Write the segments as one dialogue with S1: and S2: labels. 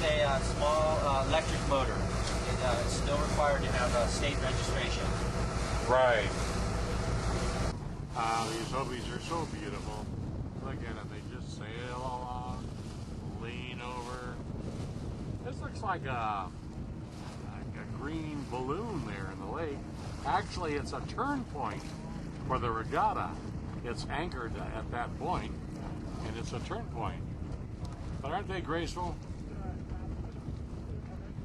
S1: a small electric motor. It's still required to have state registration.
S2: Right. These Hobies are so beautiful. Look at it. They just sail along, lean over. This looks like a green balloon there in the lake. Actually, it's a turn point for the regatta. It's anchored at that point, and it's a turn point. But aren't they graceful?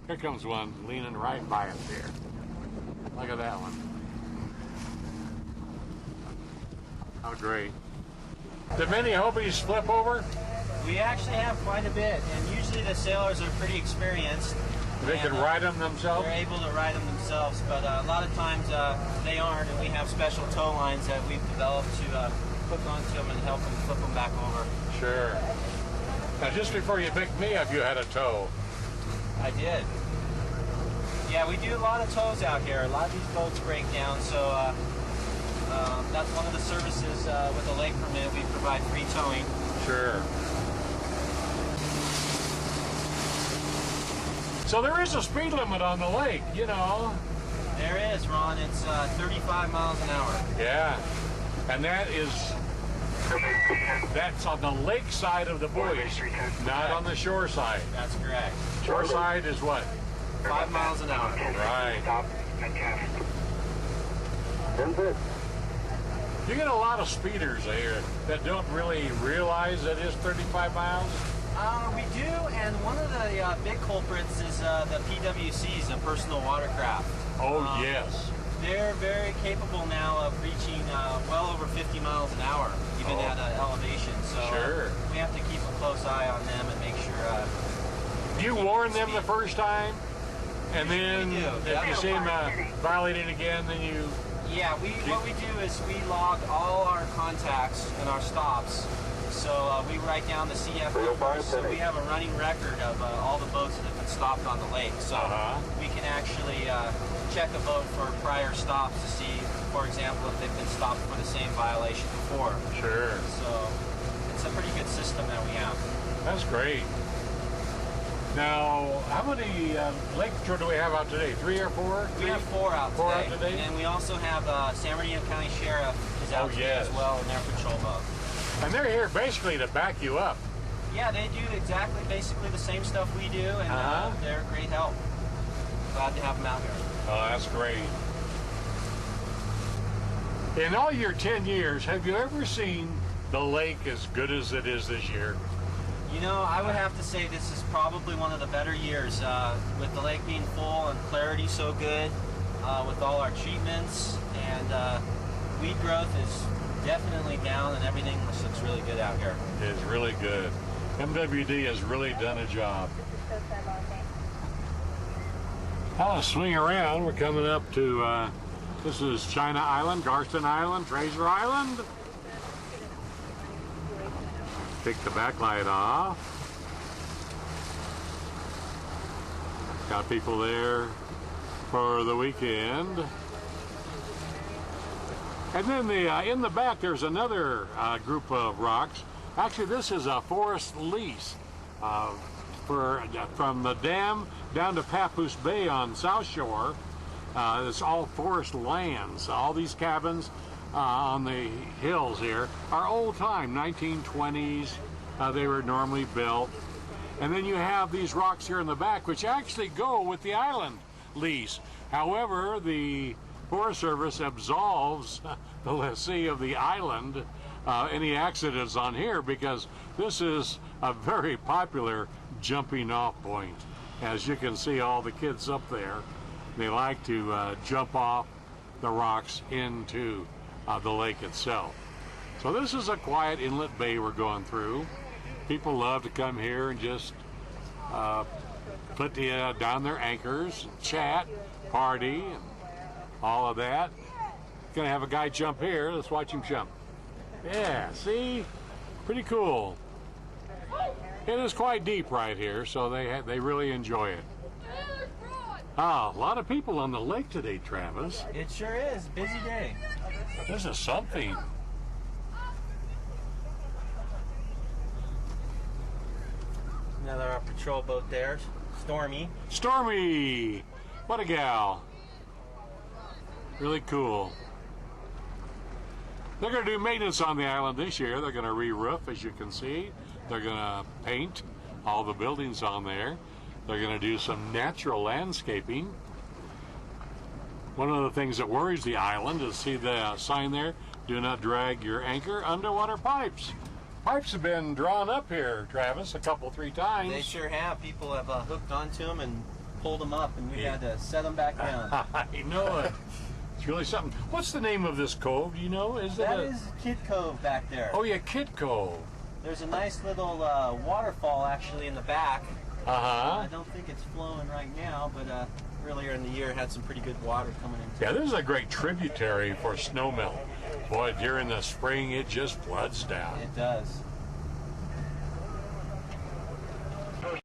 S2: Here comes one leaning right by us here. Look at that one. How great. Did many Hobies flip over?
S1: We actually have quite a bit, and usually the sailors are pretty experienced.
S2: They can ride them themselves?
S1: They're able to ride them themselves, but a lot of times they aren't, and we have special tow lines that we've developed to hook onto them and help them flip them back over.
S2: Sure. Now, just before you picked me up, you had a tow.
S1: I did. Yeah, we do a lot of tows out here. A lot of these boats break down, so that's one of the services with a lake permit. We provide free towing.
S2: Sure. So there is a speed limit on the lake, you know.
S1: There is, Ron. It's 35 miles an hour.
S2: Yeah. And that's on the lake side of the buoys, not on the shore side.
S1: That's correct.
S2: Shore side is what?
S1: 5 miles an hour.
S2: Right. You get a lot of speeders there that don't really realize that it's 35 miles.
S1: We do, and one of the big culprits is the PWCs, the personal watercraft.
S2: Oh, yes.
S1: They're very capable now of reaching well over 50 miles an hour, even at elevation. So
S2: sure.
S1: We have to keep a close eye on them and make sure.
S2: Do you warn them the first time? And then if you see them violating again, then you...
S1: Yeah, what we do is we log all our contacts and our stops. So we write down the CF numbers, so we have a running record of all the boats that have been stopped on the lake. So we can actually check a boat for prior stops to see, for example, if they've been stopped for the same violation before.
S2: Sure.
S1: So it's a pretty good system that we have.
S2: That's great. Now, how many lake patrol do we have out today? 3 or 4?
S1: We have 4 out today.
S2: 4 out today?
S1: And we also have San Bernardino County Sheriff is out today as well in their patrol boat.
S2: And they're here basically to back you up.
S1: Yeah, they do basically the same stuff we do, and they're great help. Glad to have them out here.
S2: Oh, that's great. In all your 10 years, have you ever seen the lake as good as it is this year?
S1: You know, I would have to say this is probably one of the better years, with the lake being full and clarity so good, with all our treatments, and weed growth is definitely down, and everything looks really good out here.
S2: It's really good. MWD has really done a job. I'll swing around. We're coming up to, this is China Island, Garston Island, Fraser Island. Take the backlight off. Got people there for the weekend. And then in the back, there's another group of rocks. Actually, this is a forest lease from the dam down to Papoose Bay on South Shore. It's all forest lands. All these cabins on the hills here are old time, 1920s. They were normally built. And then you have these rocks here in the back, which actually go with the island lease. However, the Forest Service absolves the lessee of the island any accidents on here, because this is a very popular jumping off point. As you can see, all the kids up there, they like to jump off the rocks into the lake itself. So this is a quiet inlet bay we're going through. People love to come here and just put down their anchors, chat, party, and all of that. Gonna have a guy jump here. Let's watch him jump. Yeah, see? Pretty cool. It is quite deep right here, so they really enjoy it. Ah, a lot of people on the lake today, Travis.
S1: It sure is. Busy day.
S2: This is something.
S1: Another opportunity patrol boat there, Stormy.
S2: Stormy! What a gal. Really cool. They're going to do maintenance on the island this year. They're going to re-roof, as you can see. They're going to paint all the buildings on there. They're going to do some natural landscaping. One of the things that worries the island is, see the sign there, do not drag your anchor underwater pipes. Pipes have been drawn up here, Travis, a couple, 3 times.
S1: They sure have. People have hooked onto them and pulled them up, and we had to set them back down.
S2: I know it. It's really something. What's the name of this cove? Do you know?
S1: That is Kid Cove back there.
S2: Oh yeah, Kid Cove.
S1: There's a nice little waterfall actually in the back.
S2: Uh-huh.
S1: I don't think it's flowing right now, but earlier in the year it had some pretty good water coming in.
S2: Yeah, this is a great tributary for snowmelt. Boy, during the spring it just floods down.
S1: It does.